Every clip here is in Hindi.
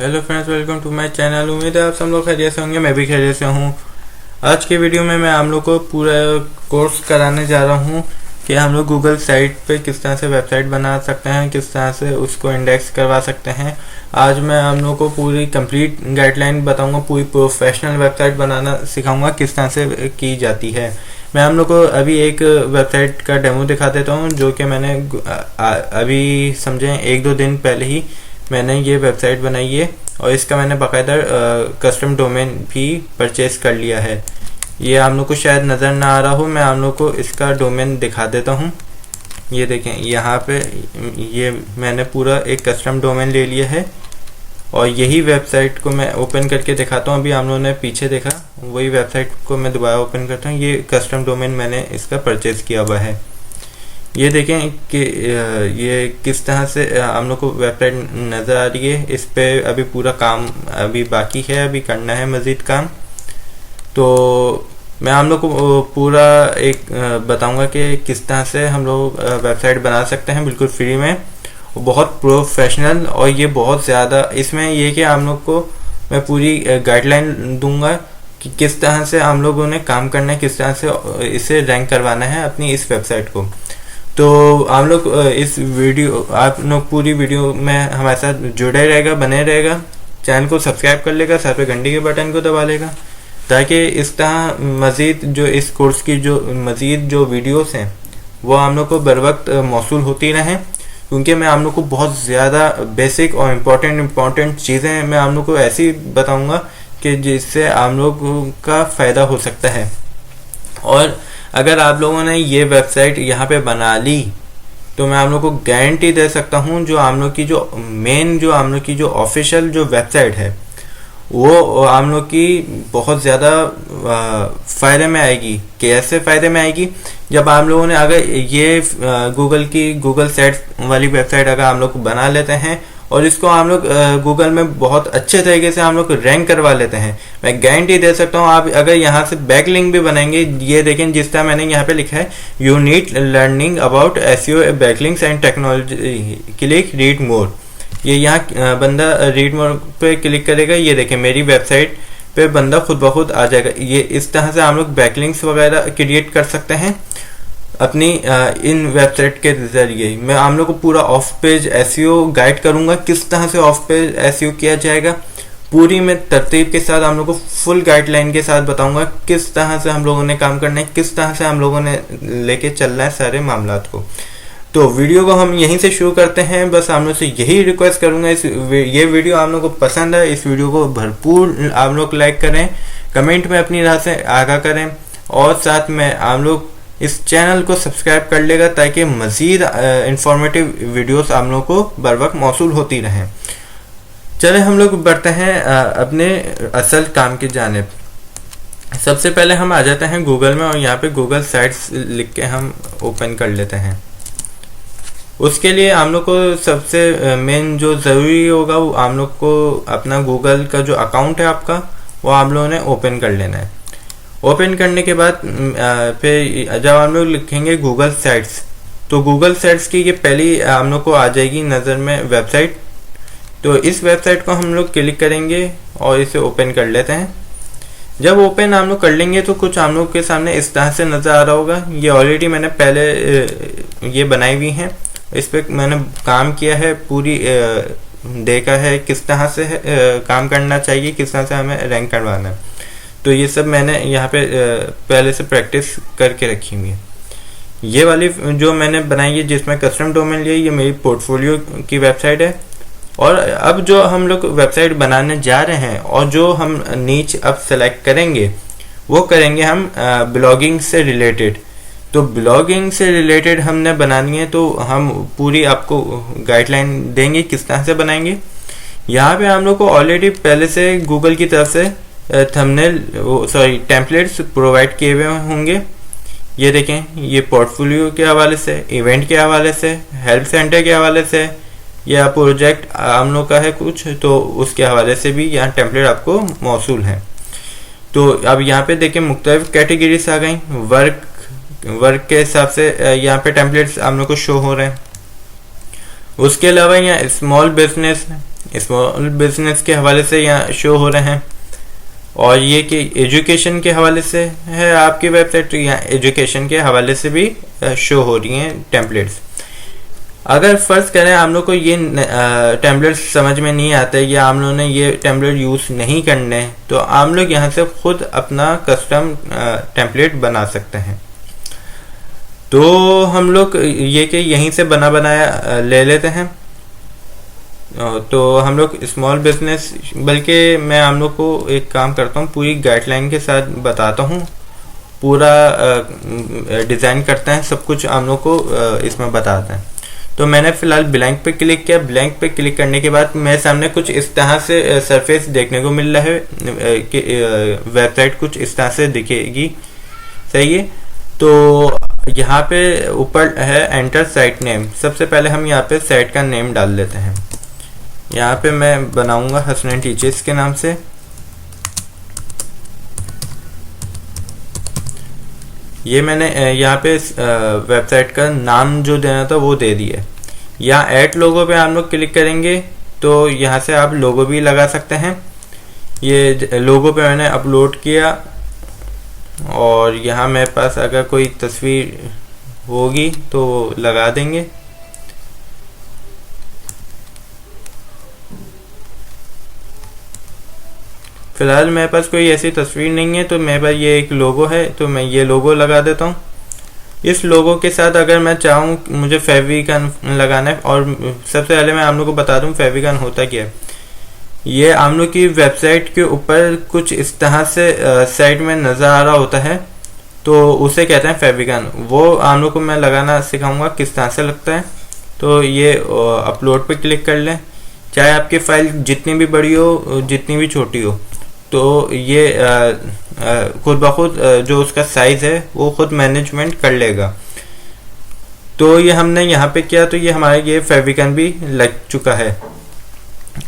Hello friends, welcome to my channel. उम्मीद है आप सब लोग खैरियत से होंगे। मैं भी खैरियत से हूँ। आज के वीडियो में मैं आप लोग को पूरा कोर्स कराने जा रहा हूँ कि हम लोग गूगल साइट पे किस तरह से वेबसाइट बना सकते हैं, किस तरह से उसको इंडेक्स करवा सकते हैं। आज मैं आप लोग को पूरी कंप्लीट गाइडलाइन बताऊंगा, पूरी प्रोफेशनल वेबसाइट बनाना सिखाऊंगा किस तरह से की जाती है। मैं आप लोग को अभी एक वेबसाइट का डेमो दिखा देता हूँ जो कि मैंने अभी समझें 1-2 दिन पहले ही मैंने ये वेबसाइट बनाई है और इसका मैंने बाकायदा कस्टम डोमेन भी परचेज कर लिया है। ये आप लोग को शायद नज़र ना आ रहा हो, मैं आप लोग को इसका डोमेन दिखा देता हूँ। ये देखें, यहाँ पे ये मैंने पूरा एक कस्टम डोमेन ले लिया है और यही वेबसाइट को मैं ओपन करके दिखाता हूँ। अभी आप लोगों ने पीछे देखा, वही वेबसाइट को मैं दोबारा ओपन करता हूँ। ये कस्टम डोमेन मैंने इसका परचेज किया हुआ है। ये देखें कि ये किस तरह से हम लोग को वेबसाइट नज़र आ रही है। इस पे अभी पूरा काम अभी बाकी है, अभी करना है मज़ीद काम। तो मैं हम लोग को पूरा एक बताऊंगा कि किस तरह से हम लोग वेबसाइट बना सकते हैं बिल्कुल फ्री में, बहुत प्रोफेशनल। और ये बहुत ज़्यादा इसमें ये कि हम लोग को मैं पूरी गाइडलाइन दूंगा कि किस तरह से हम लोगों ने काम करना है, किस तरह से इसे रैंक करवाना है अपनी इस वेबसाइट को। तो आप लोग इस वीडियो आप लोग पूरी वीडियो में हमारे साथ जुड़े रहेगा, बने रहेगा। चैनल को सब्सक्राइब कर लेगा, साथ में घंटी के बटन को दबा लेगा ताकि इस तरह मज़ीद जो इस कोर्स की जो मज़ीद जो वीडियोस हैं वो हम लोग को बर वक्त मौसूल होती रहें। क्योंकि मैं आप लोग को बहुत ज़्यादा बेसिक और इम्पॉर्टेंट चीज़ें मैं आप लोग को ऐसी बताऊँगा कि जिससे आप लोग का फ़ायदा हो सकता है। और अगर आप लोगों ने ये वेबसाइट यहाँ पे बना ली तो मैं आप लोग को गारंटी दे सकता हूँ जो आप लोग की जो मेन जो आप लोग की जो ऑफिशियल जो वेबसाइट है वो आप लोग की बहुत ज़्यादा फ़ायदे में आएगी। कैसे फ़ायदे में आएगी? जब आप लोगों ने अगर ये गूगल सेट्स वाली वेबसाइट अगर आप लोग बना लेते हैं और इसको हम लोग गूगल में बहुत अच्छे तरीके से हम लोग रैंक करवा लेते हैं, मैं गारंटी दे सकता हूँ आप अगर यहाँ से बैक लिंक भी बनाएंगे। ये देखें, जिस तरह मैंने यहाँ पे लिखा है you need learning about SEO backlinks and technology, click read more. ये यहाँ बंदा रीड मोर पे क्लिक करेगा, ये देखें मेरी वेबसाइट पे बंदा खुद ब खुद आ जाएगा। ये इस तरह से हम लोग बैकलिंक्स वगैरह क्रिएट कर सकते हैं अपनी इन वेबसाइट के जरिए। मैं आप लोग को पूरा ऑफ पेज एसईओ गाइड करूंगा, किस तरह से ऑफ पेज एसईओ किया जाएगा। पूरी मैं तरतीब के साथ हम लोग को फुल गाइडलाइन के साथ बताऊंगा किस तरह से हम लोगों ने काम करना है, किस तरह से हम लोगों ने लेके चलना है सारे मामलात को। तो वीडियो को हम यहीं से शुरू करते हैं। बस आप लोग से यही रिक्वेस्ट करूंगा, ये वीडियो आप लोग को पसंद है, इस वीडियो को भरपूर आप लोग लाइक करें, कमेंट में अपनी राय से आगाह करें और साथ में आप लोग इस चैनल को सब्सक्राइब कर लेगा ताकि मज़ीद इंफॉर्मेटिव वीडियोस आप लोगों को बर वक्त मौसूल होती रहें। चले हम लोग बढ़ते हैं अपने असल काम की जानिब। सबसे पहले हम आ जाते हैं गूगल में और यहाँ पे गूगल साइट्स लिख के हम ओपन कर लेते हैं। उसके लिए हम लोग को सबसे मेन जो ज़रूरी होगा वो हम लोग को अपना गूगल का जो अकाउंट है आपका वो आप लोगों ने ओपन कर लेना है। ओपन करने के बाद फिर जब हम लोग लिखेंगे गूगल साइट्स तो गूगल साइट्स की ये पहली हम लोग को आ जाएगी नज़र में वेबसाइट। तो इस वेबसाइट को हम लोग क्लिक करेंगे और इसे ओपन कर लेते हैं। जब ओपन हम लोग कर लेंगे तो कुछ हम लोग के सामने इस तरह से नज़र आ रहा होगा। ये ऑलरेडी मैंने पहले ये बनाई हुई हैं, इस पर मैंने काम किया है, पूरी देखा है किस तरह से काम करना चाहिए, किस तरह से हमें रैंक करवाना है। तो ये सब मैंने यहाँ पे पहले से प्रैक्टिस करके रखी हुई है। ये वाली जो मैंने बनाई है जिसमें कस्टम डोमेन लिया, ये मेरी पोर्टफोलियो की वेबसाइट है। और अब जो हम लोग वेबसाइट बनाने जा रहे हैं और जो हम नीच अब सेलेक्ट करेंगे वो करेंगे हम ब्लॉगिंग से रिलेटेड। तो ब्लॉगिंग से रिलेटेड हमने बनानी है तो हम पूरी आपको गाइडलाइन देंगे किस तरह से बनाएंगे। यहाँ पे हम लोग को ऑलरेडी पहले से गूगल की तरफ से टेम्पलेट्स प्रोवाइड किए हुए होंगे। ये देखें, ये पोर्टफोलियो के हवाले से, इवेंट के हवाले से, हेल्प सेंटर के हवाले से या प्रोजेक्ट हम लोग का है कुछ तो उसके हवाले से भी यहाँ टेम्पलेट आपको मौसूल है। तो अब यहाँ पे देखें मुख्तलिफ कैटेगरीज आ गई। वर्क के हिसाब से यहाँ पे टेम्पलेट्स हम लोग को शो हो रहे हैं। उसके अलावा यहाँ स्मॉल बिजनेस स्मॉल बिजनेस के हवाले से यहाँ शो हो रहे हैं, और ये कि एजुकेशन के हवाले से है आपकी वेबसाइट, तो यहाँ एजुकेशन के हवाले से भी शो हो रही हैं टेम्पलेट्स। अगर फर्ज करें हम लोग को ये टेम्पलेट्स समझ में नहीं आते या हम लोगों ने ये टेम्पलेट यूज़ नहीं करने, तो हम लोग यहाँ से खुद अपना कस्टम टेम्पलेट बना सकते हैं। तो हम लोग ये कि यहीं से बना बनाया ले लेते हैं। तो हम लोग स्मॉल बिजनेस, बल्कि मैं हम लोग को एक काम करता हूँ, पूरी गाइडलाइन के साथ बताता हूँ, पूरा डिज़ाइन करते हैं, सब कुछ हम लोग को इसमें बताते हैं। तो मैंने फ़िलहाल ब्लैंक पे क्लिक किया। ब्लैंक पे क्लिक करने के बाद मेरे सामने कुछ इस तरह से सरफेस देखने को मिल रहा है कि वेबसाइट कुछ इस तरह से दिखेगी। सही है। तो यहाँ पे ऊपर है एंटर साइट नेम। सबसे पहले हम यहाँ पे साइट का नेम डाल लेते हैं। यहाँ पे मैं बनाऊंगा हसनैन टीचर्स के नाम से। ये मैंने यहाँ पे वेबसाइट का नाम जो देना था वो दे दिया। यहाँ ऐड लोगो पे हम लोग क्लिक करेंगे तो यहाँ से आप लोगो भी लगा सकते हैं। ये लोगो पे मैंने अपलोड किया, और यहाँ मेरे पास अगर कोई तस्वीर होगी तो लगा देंगे। फिलहाल मेरे पास कोई ऐसी तस्वीर नहीं है, तो मेरे पास ये एक लोगो है, तो मैं ये लोगो लगा देता हूँ। इस लोगो के साथ अगर मैं चाहूँ मुझे फेविगन लगाना है, और सबसे पहले मैं आप लोग को बता दूँ फेविगन होता क्या है। ये आप लोग की वेबसाइट के ऊपर कुछ इस तरह से साइड में नज़र आ रहा होता है, तो उसे कहते हैं फेविगन। वो आप लोग को मैं लगाना सिखाऊंगा किस तरह से लगता है। तो ये अपलोड पे क्लिक कर लें। चाहे आपकी फ़ाइल जितनी भी बड़ी हो जितनी भी छोटी हो, तो ये खुद ब खुद जो उसका साइज़ है वो खुद मैनेजमेंट कर लेगा। तो ये हमने यहाँ पे किया, तो ये हमारे ये फेविगन भी लग चुका है।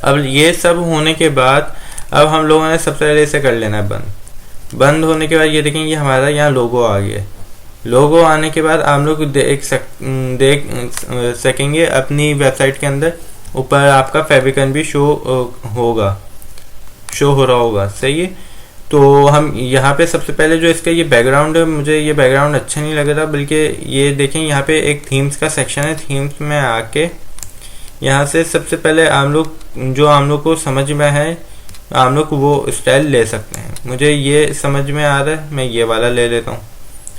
अब ये सब होने के बाद अब हम लोगों ने सबसे पहले इसे कर लेना है बंद। बंद होने के बाद ये देखें, ये हमारा यहाँ लोगो आ गया। लोगो आने के बाद हम लोग देख सकेंगे अपनी वेबसाइट के अंदर ऊपर आपका फेविगन भी शो हो रहा होगा। सही है। तो हम यहाँ पे सबसे पहले जो इसका ये बैकग्राउंड है, मुझे ये बैकग्राउंड अच्छा नहीं लग रहा, बल्कि ये देखें यहाँ पे एक थीम्स का सेक्शन है। थीम्स में आके यहाँ से सबसे पहले हम लोग जो हम लोग को समझ में है हम लोग वो स्टाइल ले सकते हैं। मुझे ये समझ में आ रहा है, मैं ये वाला ले लेता हूँ।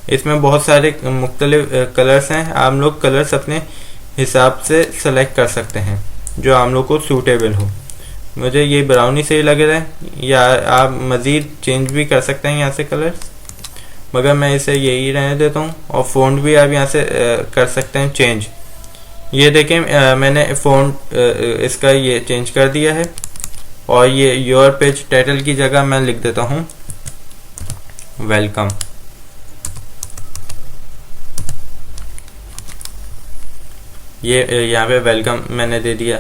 इसमें बहुत सारे मुख्तलिफ कलर्स हैं, आप लोग कलर्स अपने हिसाब से सेलेक्ट कर सकते हैं जो हम लोग को सूटेबल हो। मुझे ये ब्राउनी से ही लग रहा है, या आप मज़ीद चेंज भी कर सकते हैं यहाँ से कलर्स, मगर मैं इसे यही रहने देता हूँ। और फ़ॉन्ट भी आप यहाँ से कर सकते हैं चेंज। ये देखें मैंने फ़ॉन्ट इसका ये चेंज कर दिया है, और ये योर पेज टाइटल की जगह मैं लिख देता हूँ वेलकम। ये यहाँ पे वेलकम मैंने दे दिया।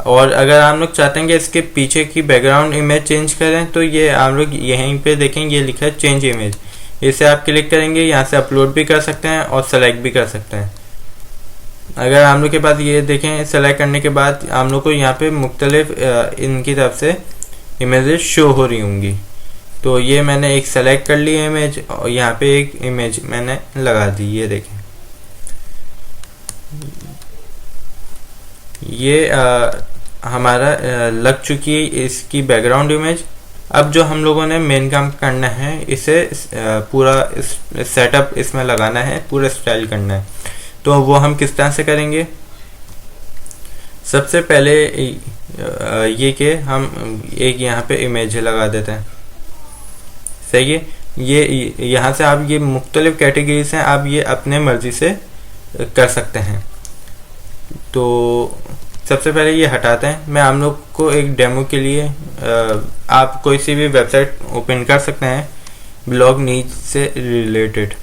और अगर आप लोग चाहते हैं कि इसके पीछे की बैकग्राउंड इमेज चेंज करें, तो ये आप लोग यहीं पे देखें, ये लिखा है चेंज इमेज। इसे आप क्लिक करेंगे, यहाँ से अपलोड भी कर सकते हैं और सेलेक्ट भी कर सकते हैं। अगर आप लोग के पास ये देखें, सेलेक्ट करने के बाद आप लोग को यहाँ पे मुख्तलिफ इनकी तरफ से इमेजेस शो हो रही होंगी। तो ये मैंने एक सेलेक्ट कर ली इमेज, और यहाँ पे एक इमेज मैंने लगा दी। ये देखें, ये हमारा लग चुकी है इसकी बैकग्राउंड इमेज। अब जो हम लोगों ने मेन काम करना है, इसे पूरा सेटअप इसमें लगाना है, पूरा स्टाइल करना है। तो वो हम किस तरह से करेंगे? सबसे पहले ये कि हम एक यहाँ पे इमेज लगा देते हैं। सही है। ये यहाँ से आप ये मुख्तलिफ कैटेगरीज हैं, आप ये अपने मर्जी से कर सकते हैं। तो सबसे पहले ये हटाते हैं। मैं आप लोग को एक डेमो के लिए आप कोई सी भी वेबसाइट ओपन कर सकते हैं ब्लॉग नीड्स से रिलेटेड।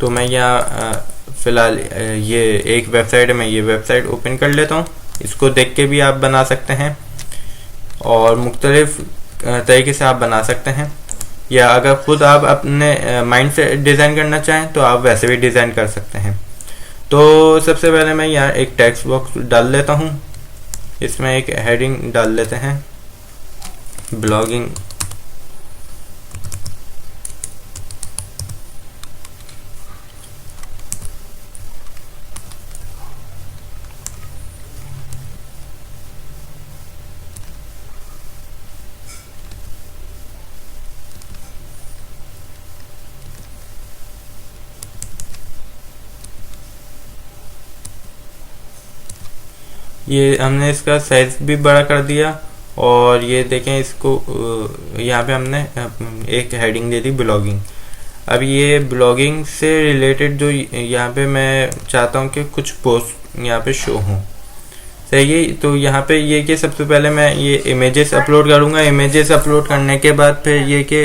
तो मैं यहाँ फ़िलहाल ये एक वेबसाइट है, मैं ये वेबसाइट ओपन कर लेता हूँ। इसको देख के भी आप बना सकते हैं, और मुख्तलिफ तरीके से आप बना सकते हैं, या अगर खुद आप अपने माइंड से डिज़ाइन करना चाहें तो आप वैसे भी डिज़ाइन कर सकते हैं। तो सबसे पहले मैं यहाँ एक टेक्स्ट बॉक्स डाल लेता हूँ। इसमें एक हेडिंग डाल लेते हैं, ब्लॉगिंग। ये हमने इसका साइज भी बड़ा कर दिया और ये देखें इसको यहाँ पे हमने एक हेडिंग दे दी ब्लॉगिंग। अब ये ब्लॉगिंग से रिलेटेड जो यहाँ पे मैं चाहता हूँ कि कुछ पोस्ट यहाँ पे शो हों, सही है। तो यहाँ पे ये कि सबसे पहले मैं ये इमेजेस अपलोड करूँगा। इमेजेस अपलोड करने के बाद फिर ये कि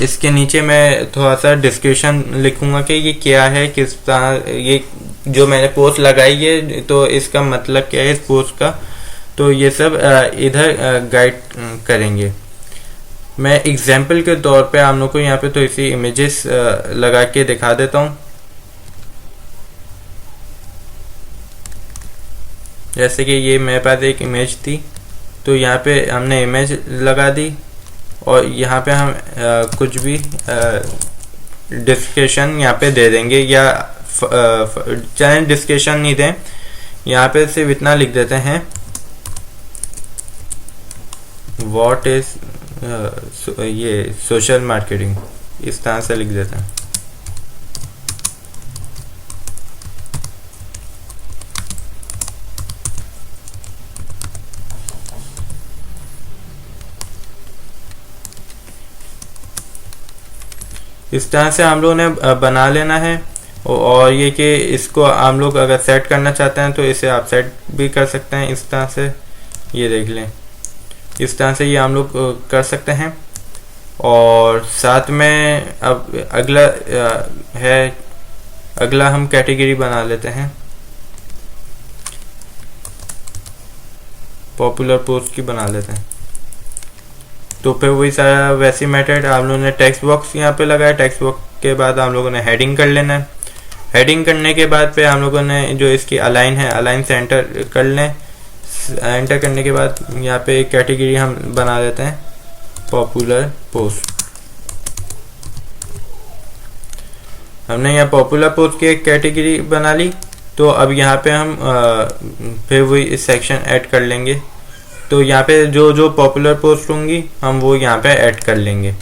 इसके नीचे मैं थोड़ा सा डिस्क्रिप्शन लिखूँगा कि ये क्या है, किस तरह ये जो मैंने पोस्ट लगाई है तो इसका मतलब क्या है इस पोस्ट का। तो ये सब इधर गाइड करेंगे। मैं एग्जाम्पल के तौर पे आप लोग को यहाँ पे तो इसी इमेजेस लगा के दिखा देता हूँ। जैसे कि ये मेरे पास एक इमेज थी, तो यहाँ पे हमने इमेज लगा दी और यहाँ पे हम कुछ भी डिस्क्रिप्शन यहाँ पे दे देंगे, या चाहे डिस्क्रिप्शन नहीं दें, यहाँ पे सिर्फ इतना लिख देते हैं, व्हाट इज ये सोशल मार्केटिंग, इस तरह से लिख देते हैं। इस तरह से हम लोगों ने बना लेना है। और ये कि इसको हम लोग अगर सेट करना चाहते हैं तो इसे आप सेट भी कर सकते हैं इस तरह से। ये देख लें, इस तरह से ये हम लोग कर सकते हैं। और साथ में अब अगला हम कैटेगरी बना लेते हैं, पॉपुलर पोस्ट की बना लेते हैं। तो फिर वही सारा वैसी मेथड आप लोगों ने टेक्स्ट बॉक्स यहाँ पे लगाया। टेक्स्ट बॉक्स के बाद हम लोगों ने हेडिंग कर लेना है। हेडिंग करने के बाद पे हम लोगों ने जो इसकी अलाइन है, अलाइन से एंटर कर लें। एंटर करने के बाद यहाँ पे एक कैटेगरी हम बना देते हैं, पॉपुलर पोस्ट। हमने यहाँ पॉपुलर पोस्ट की एक कैटेगरी बना ली। तो अब यहाँ पे हम फिर वही सेक्शन ऐड कर लेंगे। तो यहाँ पे जो जो पॉपुलर पोस्ट होंगी हम वो यहाँ पे ऐड कर लेंगे।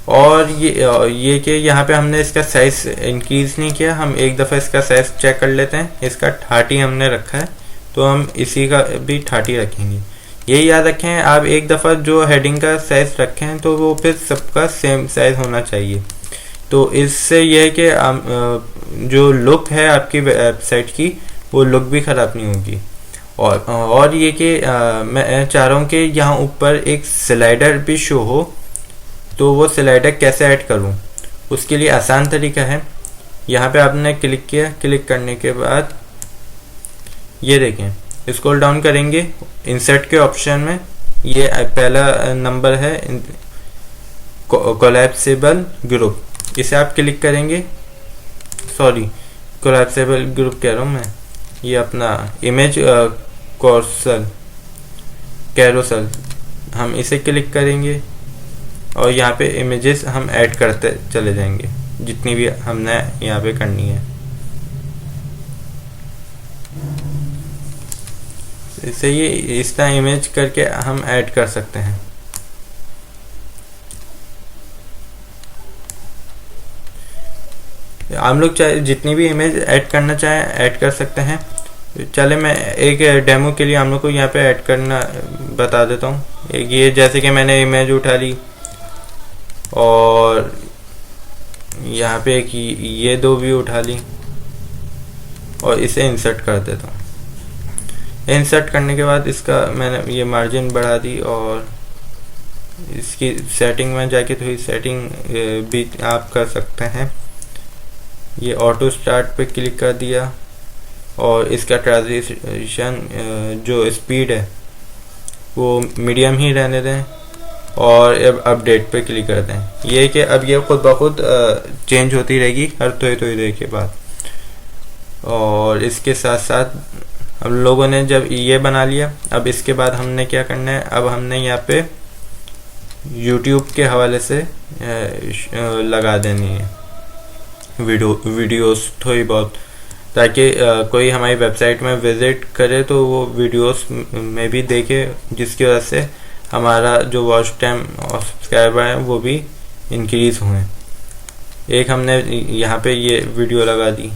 और ये कि यहाँ पे हमने इसका साइज इंक्रीज नहीं किया, हम एक दफ़ा इसका साइज चेक कर लेते हैं। इसका 30 हमने रखा है, तो हम इसी का भी 30 रखेंगे। ये याद रखें, आप एक दफ़ा जो हेडिंग का साइज रखें तो वो फिर सबका सेम साइज होना चाहिए। तो इससे यह है कि जो लुक है आपकी वेबसाइट की, वो लुक भी ख़राब नहीं होगी। और ये कि मैं चाह रहा हूँ कि यहाँ ऊपर एक स्लाइडर भी शो हो। तो वो स्लाइडर कैसे ऐड करूँ, उसके लिए आसान तरीका है। यहाँ पे आपने क्लिक किया, क्लिक करने के बाद ये देखें, स्क्रॉल डाउन करेंगे, इंसर्ट के ऑप्शन में ये पहला नंबर है, कोलैप्सिबल ग्रुप। इसे आप क्लिक करेंगे, सॉरी कोलैप्सिबल ग्रुप कह रहा हूँ मैं, ये अपना इमेज कैरोसल, हम इसे क्लिक करेंगे और यहाँ पे इमेजेस हम ऐड करते चले जाएंगे जितनी भी हमने यहाँ पे करनी है। इसे ये इस तरह इमेज करके हम ऐड कर सकते हैं। हम लोग चाहे जितनी भी इमेज ऐड करना चाहें ऐड कर सकते हैं। चले मैं एक डेमो के लिए हम लोग को यहाँ पे ऐड करना बता देता हूँ। एक ये जैसे कि मैंने इमेज उठा ली और यहाँ पे एक ये दो भी उठा ली और इसे इंसर्ट कर देता हूँ। इंसर्ट करने के बाद इसका मैंने ये मार्जिन बढ़ा दी और इसकी सेटिंग में जाके थोड़ी सेटिंग भी आप कर सकते हैं। ये ऑटो स्टार्ट पे क्लिक कर दिया और इसका ट्रांजिशन जो स्पीड है वो मीडियम ही रहने दें और अब अपडेट पे क्लिक कर दें। ये कि अब ये खुद ब खुद चेंज होती रहेगी हर थोड़ी थोड़ी देर के बाद। और इसके साथ साथ हम लोगों ने जब ये बना लिया, अब इसके बाद हमने क्या करना है, अब हमने यहाँ पे YouTube के हवाले से लगा देनी है वीडियोस थोड़ी बहुत, ताकि कोई हमारी वेबसाइट में विजिट करे तो वो वीडियोस में भी देखे, जिसकी वजह से हमारा जो वॉच टाइम और सब्सक्राइबर है वो भी इंक्रीज़ हुए। एक हमने यहाँ पे ये वीडियो लगा दी,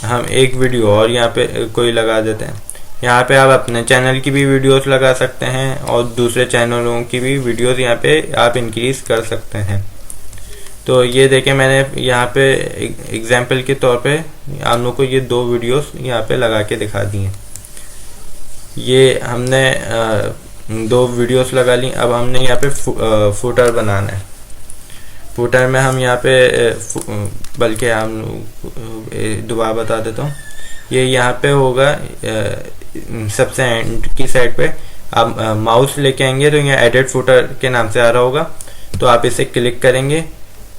हम एक वीडियो और यहाँ पे कोई लगा देते हैं। यहाँ पे आप अपने चैनल की भी वीडियोस लगा सकते हैं और दूसरे चैनलों की भी वीडियोस यहाँ पे आप इंक्रीज़ कर सकते हैं। तो ये देखें, मैंने यहाँ पे एग्जाम्पल के तौर पे आप लोग को ये 2 वीडियोस यहाँ पे लगा के दिखा दी हैं। ये हमने 2 वीडियोस लगा ली। अब हमने यहाँ पे फुटर बनाना है। फुटर में हम यहाँ पे बल्कि हम दोबारा बता देता हूँ, ये यहाँ पे होगा सबसे एंड की साइड पे। आप माउस लेके आएंगे तो यहाँ एडिट फुटर के नाम से आ रहा होगा, तो आप इसे क्लिक करेंगे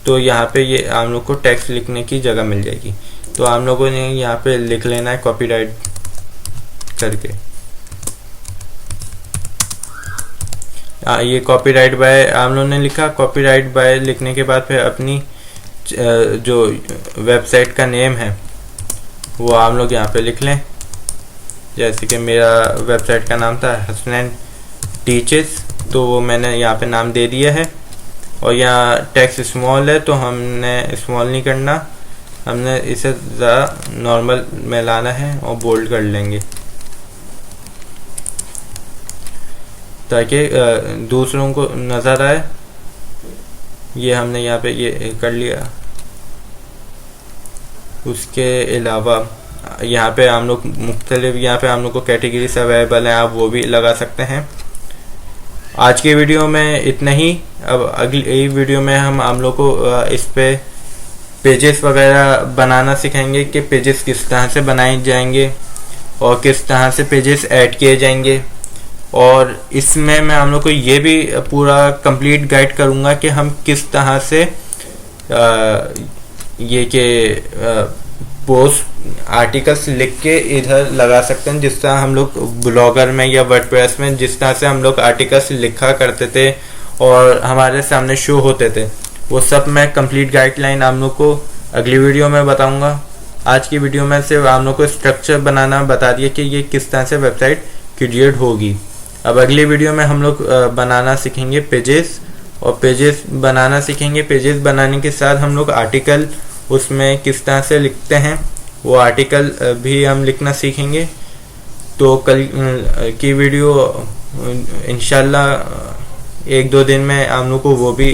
तो यहाँ पे ये आप लोग को टेक्स्ट लिखने की जगह मिल जाएगी। तो आप लोगों ने यहाँ पे लिख लेना है कॉपीराइट करके। ये कॉपीराइट बाय आप लोगों ने लिखा। कॉपीराइट बाय लिखने के बाद फिर अपनी जो वेबसाइट का नेम है वो आप लोग यहाँ पे लिख लें। जैसे कि मेरा वेबसाइट का नाम था हसनैन टीचर्स, तो वो मैंने यहाँ पे नाम दे दिया है। और यहाँ टेक्स्ट स्मॉल है तो हमने स्मॉल नहीं करना, हमने इसे ज़रा नॉर्मल में लाना है और बोल्ड कर लेंगे ताकि दूसरों को नज़र आए। ये हमने यहाँ पे ये कर लिया। उसके अलावा यहाँ पे हम लोग मुख्तलिफ यहाँ पे हम लोग को कैटेगरीज अवेलेबल हैं, आप वो भी लगा सकते हैं। आज की वीडियो में इतना ही। अब अगली वीडियो में हम लोग को इस पे पेजेस वगैरह बनाना सिखाएंगे कि पेजेस किस तरह से बनाए जाएंगे और किस तरह से पेजेस ऐड किए जाएंगे। और इसमें मैं हम लोग को ये भी पूरा कंप्लीट गाइड करूँगा कि हम किस तरह से ये के पोस्ट आर्टिकल्स लिख के इधर लगा सकते हैं, जिस तरह हम लोग ब्लॉगर में या वर्डप्रेस में जिस तरह से हम लोग आर्टिकल्स लिखा करते थे और हमारे सामने शो होते थे, वो सब मैं कंप्लीट गाइडलाइन आप लोग को अगली वीडियो में बताऊंगा। आज की वीडियो में सिर्फ आप लोग को स्ट्रक्चर बनाना बता दिया कि ये किस तरह से वेबसाइट क्रिएट होगी। अब अगली वीडियो में हम लोग बनाना सीखेंगे पेजेस, और पेजेस बनाना सीखेंगे। पेजेस बनाने के साथ हम लोग आर्टिकल उसमें किस तरह से लिखते हैं वो आर्टिकल भी हम लिखना सीखेंगे। तो कल की वीडियो इंशाल्लाह 1-2 दिन में आप लोग को वो भी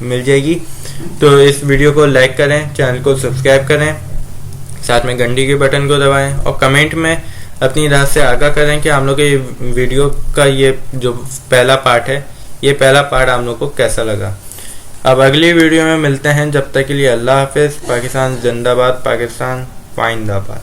मिल जाएगी। तो इस वीडियो को लाइक करें, चैनल को सब्सक्राइब करें, साथ में घंटी के बटन को दबाएं और कमेंट में अपनी राय से आगाह करें कि हम लोग के वीडियो का ये जो पहला पार्ट है, ये पहला पार्ट आप लोग को कैसा लगा। अब अगली वीडियो में मिलते हैं, जब तक के लिए अल्लाह हाफिज़। पाकिस्तान जिंदाबाद, पाकिस्तान फाइंदाबाद।